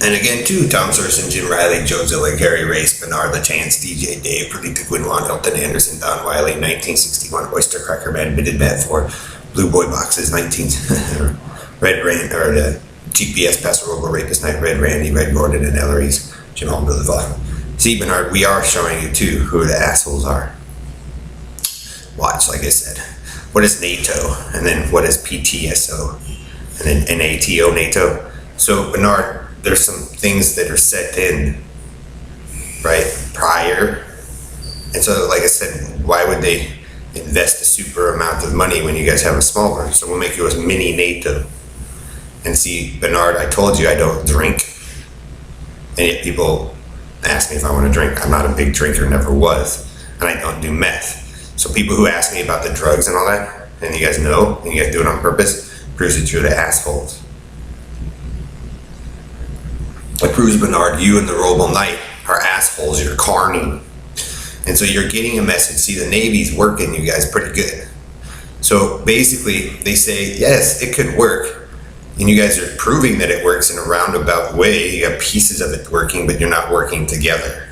And again, too, Tom Serson, Jim Riley, Joe Zillick, Harry Race, Bernard LaChance, DJ Dave, Perdita Quinwan, Elton Anderson, Don Wiley, 1961, Oyster Cracker Man, Bitted Bad 4, Blue Boy Boxes, 19, Red Rain, or the GPS Paso Robles Rapist Night, Red Randy, Red Gordon, and Ellery's, Jim Holmes of the Vlog. See, Bernard, we are showing you, too, who the assholes are. Watch, like I said. What is NATO? And then what is PTSO? And then NATO, NATO. So, Bernard, there's some things that are set in, right, prior. And so, like I said, why would they invest a super amount of money when you guys have a small one? So we'll make you a mini NATO. And see, Bernard, I told you I don't drink. And yet people ask me if I want to drink. I'm not a big drinker, never was. And I don't do meth. So people who ask me about the drugs and all that, and you guys know, and you guys do it on purpose, proves that you're the assholes. It proves, Bernard, you and the Roble Knight are assholes. You're carny. And so you're getting a message. See, the Navy's working you guys pretty good. So basically, they say, yes, it could work. And you guys are proving that it works in a roundabout way. You have pieces of it working, but you're not working together.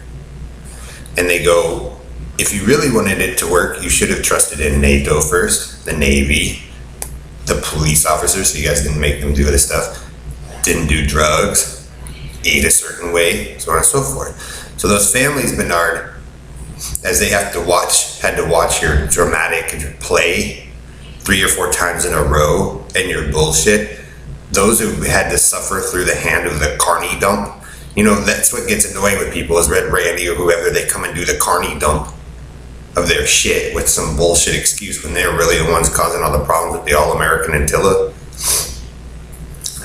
And they go, if you really wanted it to work, you should have trusted in NATO first, the Navy, the police officers, so you guys didn't make them do this stuff, didn't do drugs, ate a certain way, so on and so forth. So those families, Bernard, as they had to watch your dramatic play 3 or 4 times in a row and your bullshit, those who had to suffer through the hand of the carny dump, you know, that's what gets annoying with people is Red Randy or whoever, they come and do the carny dump of their shit with some bullshit excuse when they're really the ones causing all the problems with the All-American Antilla,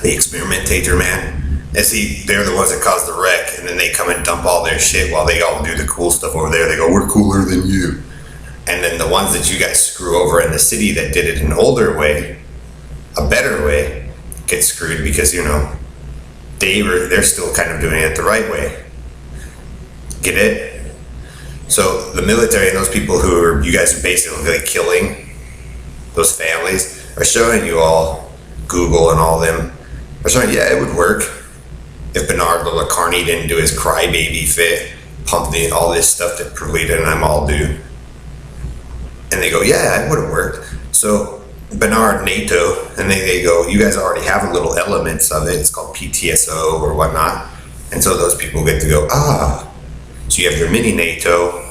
the experimentator, man. And see, they're the ones that caused the wreck, and then they come and dump all their shit while they all do the cool stuff over there. They go, we're cooler than you. And then the ones that you guys screw over in the city that did it an older way, a better way, get screwed because, you know, they're still kind of doing it the right way. Get it? So the military and those people you guys are basically killing, those families, are showing you all, Google and all them, are showing, yeah, it would work. If Bernard Carney didn't do his crybaby fit, pump all this stuff that Perlita and I'm all do. And they go, yeah, it would have worked. So Bernard, NATO, and they go, you guys already have little elements of it. It's called PTSO or whatnot. And so those people get to go, so you have your mini NATO,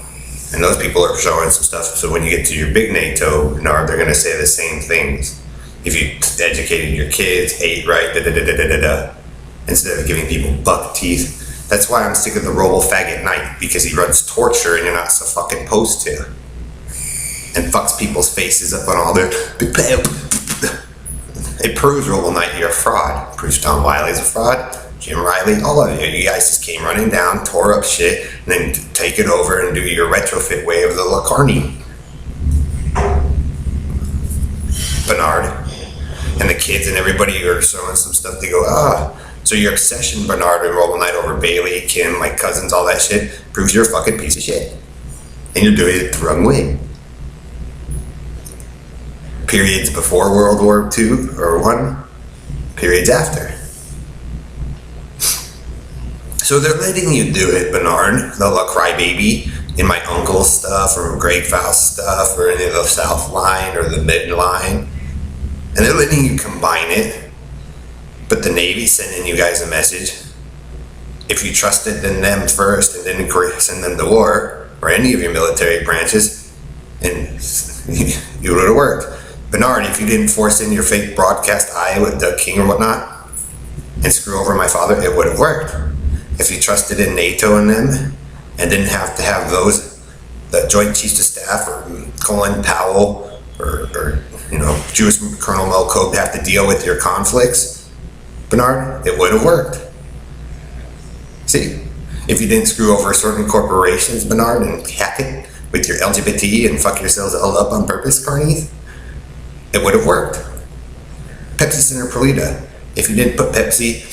and those people are showing some stuff. So when you get to your big NATO, Bernard, they're going to say the same things. If you educated your kids, ate right, instead of giving people buck teeth. That's why I'm sick of the Roble Faggot Knight, because he runs torture and you're not so fucking supposed to. And fucks people's faces up on all their... It proves Roble Knight you're a fraud. It proves Don Wiley's a fraud. Jim Riley, all of you. You guys just came running down, tore up shit, and then take it over and do your retrofit way of the Lacarni. Bernard. And the kids and everybody are showing some stuff. They go, So your obsession, Bernard and Roble Knight, over Bailey, Kim, my cousins, all that shit, proves you're a fucking piece of shit. And you're doing it the wrong way. Periods before World War II or I, periods after. So they're letting you do it, Bernard, the La Crybaby, in my uncle's stuff or Greg Faust stuff or any of the South Line or the Midline. And they're letting you combine it. But the Navy's sending you guys a message. If you trusted in them first and didn't send them to war, or any of your military branches, and it would have worked. Bernard, if you didn't force in your fake broadcast eye with Doug King or whatnot, and screw over my father, it would have worked. If you trusted in NATO and them, and didn't have to have the Joint Chiefs of Staff, or Colin Powell, or Jewish Colonel Melkob have to deal with your conflicts, Bernard, it would have worked. See, if you didn't screw over certain corporations, Bernard, and hack it with your LGBT and fuck yourselves all up on purpose, Carney, it would have worked. Pepsi Center Perlita, if you didn't put Pepsi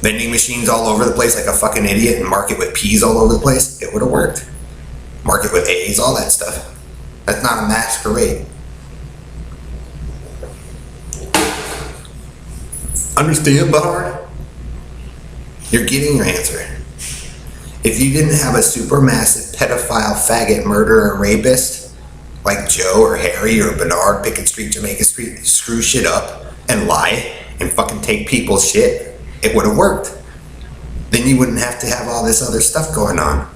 vending machines all over the place like a fucking idiot and market with P's all over the place, it would have worked. Market with A's, all that stuff. That's not a masquerade. Understand, Bernard? You're getting your answer. If you didn't have a supermassive pedophile, faggot, murderer, rapist like Joe or Harry or Bernard picking street Jamaica Street, screw shit up and lie and fucking take people's shit, it would have worked. Then you wouldn't have to have all this other stuff going on.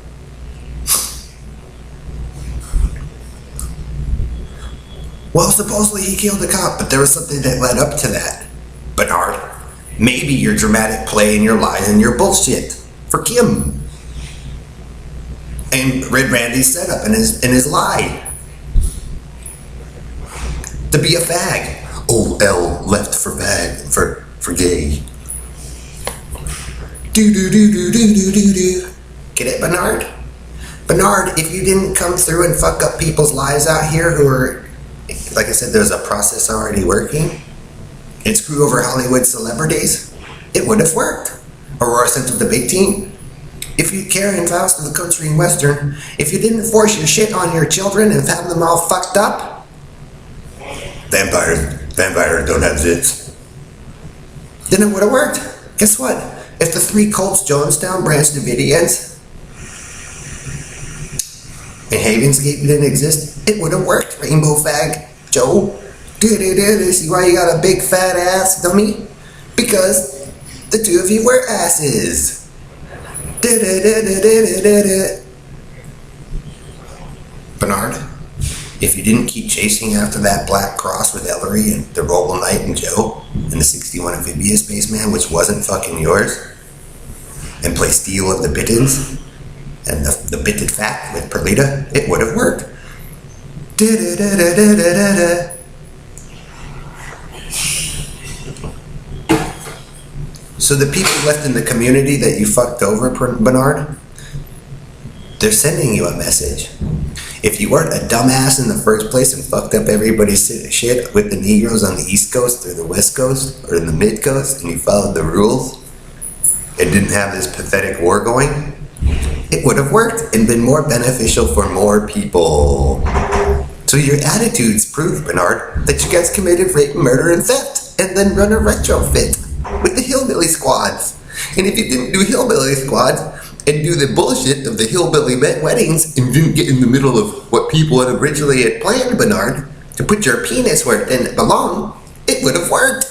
Well, supposedly he killed a cop, but there was something that led up to that. Bernard, maybe your dramatic play and your lies and your bullshit for Kim. And Red Randy's setup and his lie. To be a fag. Oh, L left for fag, for gay. Do. Get it, Bernard? Bernard, if you didn't come through and fuck up people's lives out here who are, like I said, there's a process already working, and screw over Hollywood celebrities, it would have worked. Aurora Central Debate Team, if you carry and Faust of the country and western, if you didn't force your shit on your children and have them all fucked up, vampires don't have zits, then it would have worked. Guess what? If the three Colts Jonestown Branch Davidians and Havensgate didn't exist, it would have worked, Rainbow Fag Joe. See why you got a big fat ass, dummy? Because the two of you were asses. Bernard, if you didn't keep chasing after that black cross with Ellery and the Roble Knight and Joe and the 61 Amphibious Spaceman, which wasn't fucking yours, and play Steel of the Bittins and the Bitted Fat with Perlita, it would have worked. So the people left in the community that you fucked over, Bernard, they're sending you a message. If you weren't a dumbass in the first place and fucked up everybody's shit with the Negroes on the East Coast or the West Coast or in the Mid Coast, and you followed the rules and didn't have this pathetic war going, it would have worked and been more beneficial for more people. So your attitudes prove, Bernard, that you guys committed rape, murder, and theft, and then run a retrofit with the hillbilly squads. And if you didn't do hillbilly squads and do the bullshit of the hillbilly weddings and didn't get in the middle of what people had originally planned, Bernard, to put your penis where it didn't belong, it would have worked.